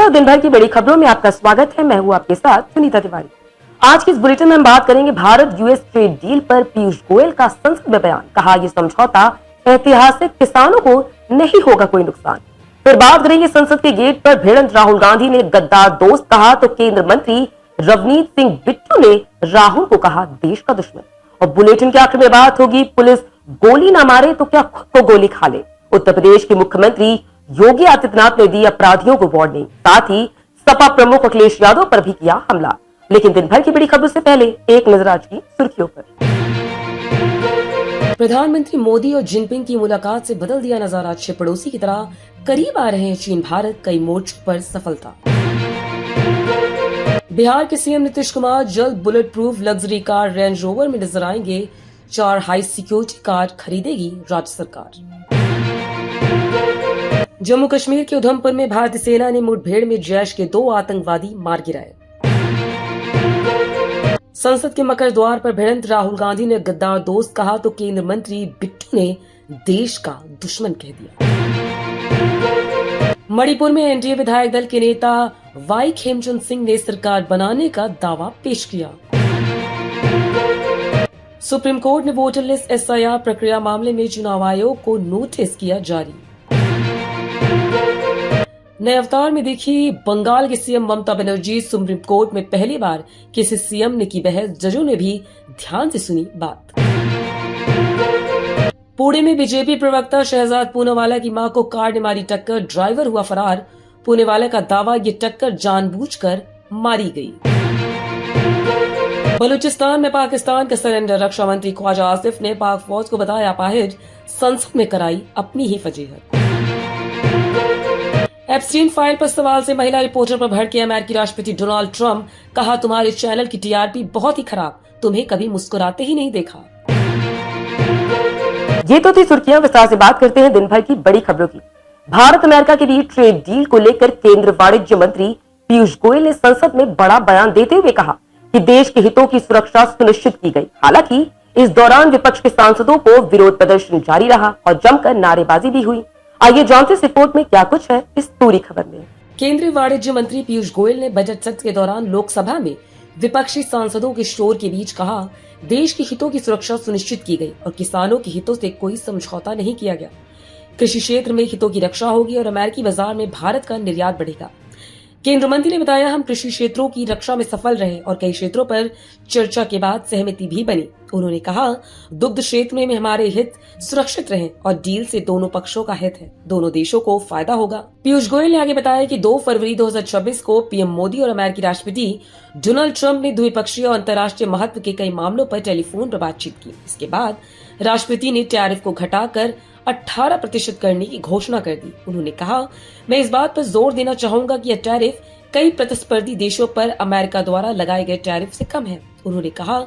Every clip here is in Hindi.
नमस्कार, दिन भर की बड़ी खबरों में आपका स्वागत है। मैं हूं आपके साथ सुनीता तिवारी। आज की इस बुलेटिन में हम बात करेंगे भारत यूएस ट्रेड डील पर पीयूष गोयल का संसद में बयान। कहा यह समझौता ऐतिहासिक, किसानों को नहीं होगा कोई नुकसान। फिर बात करेंगे संसद के गेट पर भिड़ंत राहुल गांधी ने गद्दार दोस्त कहा तो केंद्र मंत्री रवनीत सिंह बिट्टू ने राहुल को कहा देश का दुश्मन। और बुलेटिन के आखिर में बात होगी पुलिस गोली ना मारे तो क्या खुद को गोली खा ले। उत्तर प्रदेश के मुख्यमंत्री योगी आदित्यनाथ ने दी अपराधियों को वार्निंग। साथ ही सपा प्रमुख अखिलेश यादव पर भी किया हमला। लेकिन दिन भर की बड़ी खबरों से पहले एक नजर आज की सुर्खियों पर। प्रधानमंत्री मोदी और जिनपिंग की मुलाकात से बदल दिया नजारा। अच्छे पड़ोसी की तरह करीब आ रहे हैं चीन भारत, कई मोर्चों पर सफलता। बिहार के सीएम नीतीश कुमार जल्द bullet proof luxury car range rover में नजर आएंगे। 4 हाई सिक्योरिटी कार खरीदेगी राज्य सरकार। जम्मू कश्मीर के उधमपुर में भारतीय सेना ने मुठभेड़ में जैश के 2 आतंकवादी मार गिराए। संसद के मकर द्वार पर भिड़ंत राहुल गांधी ने गद्दार दोस्त कहा तो केंद्र मंत्री बिट्टू ने देश का दुश्मन कह दिया। मणिपुर में एनडीए विधायक दल के नेता वाई खेमचंद सिंह ने सरकार बनाने का दावा पेश किया। सुप्रीम कोर्ट ने वोटर लिस्ट एसआईआर प्रक्रिया मामले में चुनाव आयोग को नोटिस किया जारी। नए अवतार में दिखी बंगाल की CM Mamata Banerjee. Supreme court में पहली बार किसी सीएम ने की बहस, जजों ने भी ध्यान से सुनी बात। पुणे में बीजेपी प्रवक्ता शहजाद पूनावाला की मां को कार ने मारी टक्कर, ड्राइवर हुआ फरार। पूनावाला का दावा ये टक्कर जानबूझकर मारी गई। बलूचिस्तान में पाकिस्तान का सरेंडर। रक्षा मंत्री ख्वाजा आसिफ ने पाक फौज को बताया अपाहिज, संसद में कराई अपनी ही फजीहत। एप्स्टीन फाइल पर सवाल से महिला रिपोर्टर पर भड़के अमेरिकी राष्ट्रपति डोनाल्ड ट्रंप। कहा तुम्हारे चैनल की टीआरपी बहुत ही खराब, तुम्हें कभी मुस्कुराते ही नहीं देखा। ये तो थी सुर्खियां। विस्तार से बात करते हैं दिन भर की बड़ी खबरों की। भारत अमेरिका के बीच ट्रेड डील को लेकर केंद्र वाणिज्य मंत्री पीयूष गोयल ने संसद में बड़ा बयान देते हुए कहा कि देश के हितों की सुरक्षा सुनिश्चित की गई। हालांकि इस दौरान विपक्ष के सांसदों को विरोध प्रदर्शन जारी रहा और जमकर नारेबाजी भी हुई। आइए जानते इस रिपोर्ट में क्या कुछ है इस पूरी खबर में। केंद्रीय वाणिज्य मंत्री पीयूष गोयल ने बजट सत्र के दौरान लोकसभा में विपक्षी सांसदों के शोर के बीच कहा देश के हितों की सुरक्षा सुनिश्चित की गई और किसानों के हितों से कोई समझौता नहीं किया गया। कृषि क्षेत्र में हितों की रक्षा होगी और अमेरिकी बाजार में भारत का निर्यात बढ़ेगा। केंद्रीय मंत्री ने बताया हम कृषि क्षेत्रों की रक्षा में सफल रहे और कई क्षेत्रों पर चर्चा के बाद सहमति भी बनी। उन्होंने कहा दुग्ध क्षेत्र में हमारे हित सुरक्षित रहे और डील से दोनों पक्षों का हित है, दोनों देशों को फायदा होगा। पीयूष गोयल ने आगे बताया कि 2 फरवरी 2026 को पीएम मोदी और अमेरिकी राष्ट्रपति डोनाल्ड ट्रंप ने द्विपक्षीय और अंतर्राष्ट्रीय महत्व के कई मामलों पर टेलीफोन पर बातचीत की। इसके बाद राष्ट्रपति ने टैरिफ को घटाकर 18% करने की घोषणा कर दी। उन्होंने कहा मैं इस बात पर जोर देना चाहूंगा कि यह टैरिफ कई प्रतिस्पर्धी देशों पर अमेरिका द्वारा लगाए गए टैरिफ से कम है। उन्होंने कहा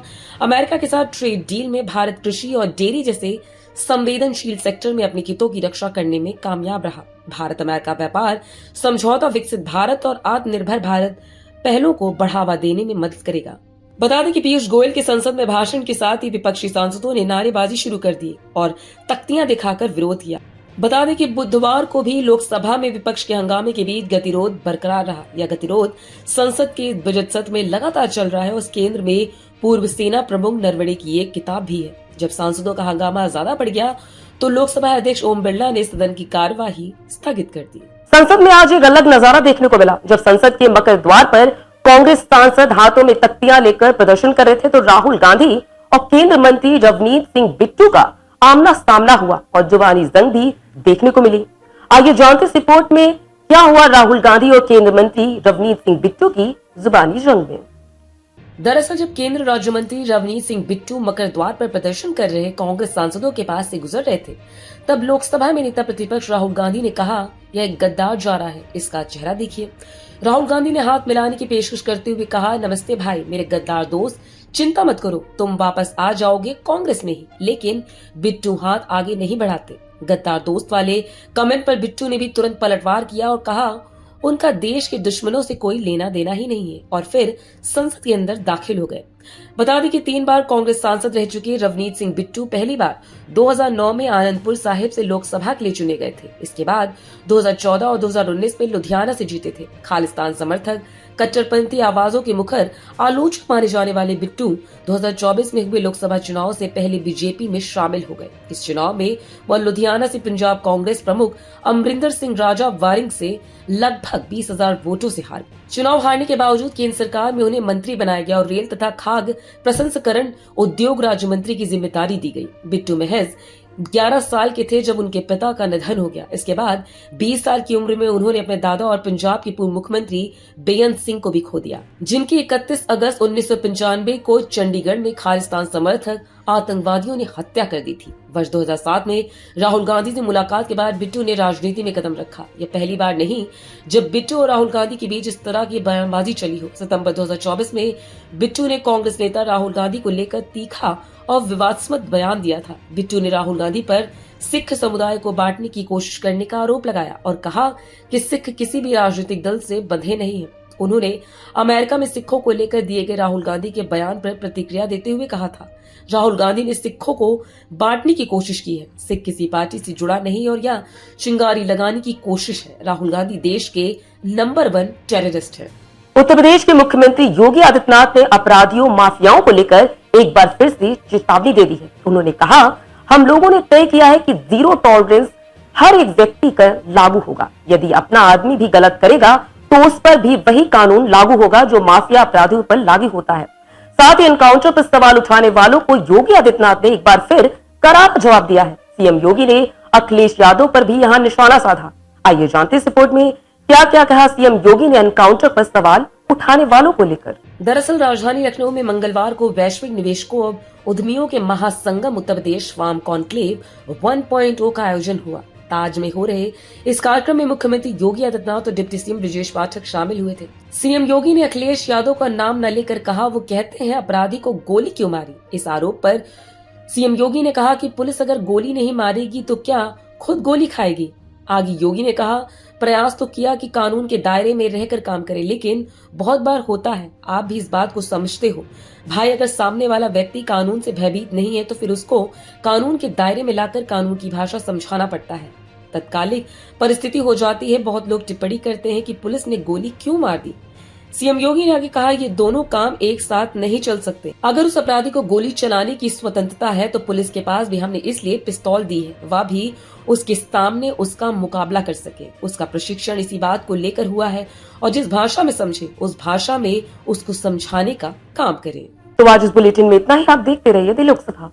अमेरिका के साथ ट्रेड डील में भारत कृषि और डेयरी जैसे संवेदनशील सेक्टर में अपने हितों की रक्षा करने में कामयाब रहा। भारत अमेरिका व्यापार समझौता विकसित भारत और आत्मनिर्भर भारत पहलों को बढ़ावा देने में मदद करेगा। बता दें कि पीयूष गोयल के संसद में भाषण के साथ ही विपक्षी सांसदों ने नारेबाजी शुरू कर दी और तख्तियां दिखाकर विरोध किया। बता दें कि बुधवार को भी लोकसभा में विपक्ष के हंगामे के बीच गतिरोध बरकरार रहा। यह गतिरोध संसद के बजट सत्र में लगातार चल रहा है। उस केंद्र में पूर्व सेना प्रमुख नरवणे की एक किताब भी है। जब सांसदों का हंगामा ज्यादा बढ़ गया तो लोकसभा अध्यक्ष ओम बिरला ने सदन की कार्यवाही स्थगित कर दी। संसद में आज एक अलग नजारा देखने को मिला। जब संसद के मकर द्वार पर कांग्रेस सांसद हाथों में तख्तियां लेकर प्रदर्शन कर रहे थे तो राहुल गांधी और केंद्र मंत्री रवनीत सिंह बिट्टू का आमना सामना हुआ और जुबानी जंग भी देखने को मिली। आइए जानते इस रिपोर्ट में क्या हुआ राहुल गांधी और केंद्र मंत्री रवनीत सिंह बिट्टू की जुबानी जंग में। दरअसल जब केंद्र राज्य मंत्री रवनीत सिंह बिट्टू मकर द्वार पर प्रदर्शन कर रहे कांग्रेस सांसदों के पास से गुजर रहे थे तब लोकसभा में नेता प्रतिपक्ष राहुल गांधी ने कहा यह एक गद्दार जा रहा है, इसका चेहरा देखिए। राहुल गांधी ने हाथ मिलाने की पेशकश करते हुए कहा नमस्ते भाई मेरे गद्दार दोस्त, चिंता मत करो, तुम वापस आ जाओगे कांग्रेस में ही। लेकिन बिट्टू हाथ आगे नहीं बढ़ाते। गद्दार दोस्त वाले कमेंट पर बिट्टू ने भी तुरंत पलटवार किया और कहा उनका देश के दुश्मनों से कोई लेना देना ही नहीं है और फिर संसद के अंदर दाखिल हो गए। बता दें कि 3 बार कांग्रेस सांसद रह चुके रवनीत सिंह बिट्टू पहली बार 2009 में आनंदपुर साहिब से लोकसभा के लिए चुने गए थे। इसके बाद 2014 और 2019 में लुधियाना से जीते थे। खालिस्तान समर्थक, कट्टरपंथी आवाजों के मुखर आलोचक माने जाने वाले बिट्टू 2024 में हुए लोकसभा चुनाव से पहले बीजेपी में शामिल हो गए। इस चुनाव में वह लुधियाना से पंजाब कांग्रेस प्रमुख अमरिंदर सिंह राजा वारिंग से लगभग 20,000 वोटों से हारे। चुनाव हारने के बावजूद केंद्र सरकार में उन्हें मंत्री बनाया गया और रेल तथा खाद्य प्रसंस्करण उद्योग राज्य मंत्री की जिम्मेदारी दी गई। बिट्टू महज 11 साल के थे जब उनके पिता का निधन हो गया। इसके बाद 20 साल की उम्र में उन्होंने अपने दादा और पंजाब के पूर्व मुख्यमंत्री बेअंत सिंह को भी खो दिया, जिनकी 31 अगस्त 1995 को चंडीगढ़ में खालिस्तान समर्थक आतंकवादियों ने हत्या कर दी थी। वर्ष 2007 में राहुल गांधी से मुलाकात के बाद बिट्टू ने राजनीति में कदम रखा। यह पहली बार नहीं जब बिट्टू और राहुल गांधी के बीच इस तरह की बयानबाजी चली हो। सितंबर 2024 में बिट्टू ने कांग्रेस नेता राहुल गांधी को लेकर तीखा और विवादास्पद बयान दिया था। बिट्टू ने राहुल गांधी पर सिख समुदाय को बांटने की कोशिश करने का आरोप लगाया और कहा कि सिख किसी भी राजनीतिक दल से बंधे नहीं हैं। उन्होंने अमेरिका में सिखों को लेकर दिए गए राहुल गांधी के बयान पर प्रतिक्रिया देते हुए कहा था, राहुल गांधी ने सिखों को बांटने की कोशिश की है। सिख किसी पार्टी से जुड़ा नहीं और यह चिंगारी लगाने की कोशिश है। राहुल गांधी देश के नंबर 1 टेररिस्ट है। उत्तर प्रदेश के मुख्यमंत्री योगी आदित्यनाथ ने अपराधियों माफियाओं को लेकर एक बार फिर से चेतावनी दे दी है। उन्होंने कहा, हम लोगों ने तय किया है कि जीरो टॉलरेंस हर एक व्यक्ति पर लागू होगा। यदि अपना आदमी भी गलत करेगा तो उस पर भी वही कानून लागू होगा जो माफिया अपराधियों पर लागू होता है। साथ ही एनकाउंटर पर सवाल उठाने वालों को योगी आदित्यनाथ ने एक बार फिर करारा जवाब दिया है। सीएम योगी ने अखिलेश यादव पर भी यहां निशाना साधा। आइए जानते हैं रिपोर्ट में क्या क्या कहा सीएम योगी ने एनकाउंटर पर सवाल उठाने वालों को लेकर। दरअसल राजधानी लखनऊ में मंगलवार को वैश्विक निवेशकों और उद्यमियों के महासंगम उत्तर प्रदेश फार्म कॉन्क्लेव 1.0 का आयोजन हुआ। ताज में हो रहे इस कार्यक्रम में मुख्यमंत्री योगी आदित्यनाथ और डिप्टी सीएम ब्रजेश पाठक शामिल हुए थे। सीएम योगी ने अखिलेश यादव का नाम न लेकर कहा, वो कहते हैं अपराधी को गोली क्यों मारी। इस आरोप पर सीएम योगी ने कहा कि पुलिस अगर गोली नहीं मारेगी तो क्या खुद गोली खाएगी। आगे योगी ने कहा, प्रयास तो किया कि कानून के दायरे में रहकर काम करे, लेकिन बहुत बार होता है, आप भी इस बात को समझते हो भाई, अगर सामने वाला व्यक्ति कानून से भयभीत नहीं है तो फिर उसको कानून के दायरे में लाकर कानून की भाषा समझाना पड़ता है। तत्कालिक परिस्थिति हो जाती है। बहुत लोग टिप्पणी करते हैं कि पुलिस ने गोली क्यों मार दी। सीएम योगी ने आगे कहा, ये दोनों काम एक साथ नहीं चल सकते। अगर उस अपराधी को गोली चलाने की स्वतंत्रता है तो पुलिस के पास भी हमने इसलिए पिस्तौल दी है, वह भी उसके सामने उसका मुकाबला कर सके। उसका प्रशिक्षण इसी बात को लेकर हुआ है और जिस भाषा में समझे उस भाषा में उसको समझाने का काम करें। तो आज इस बुलेटिन में इतना ही। आप देखते रहिए दी लोकसभा।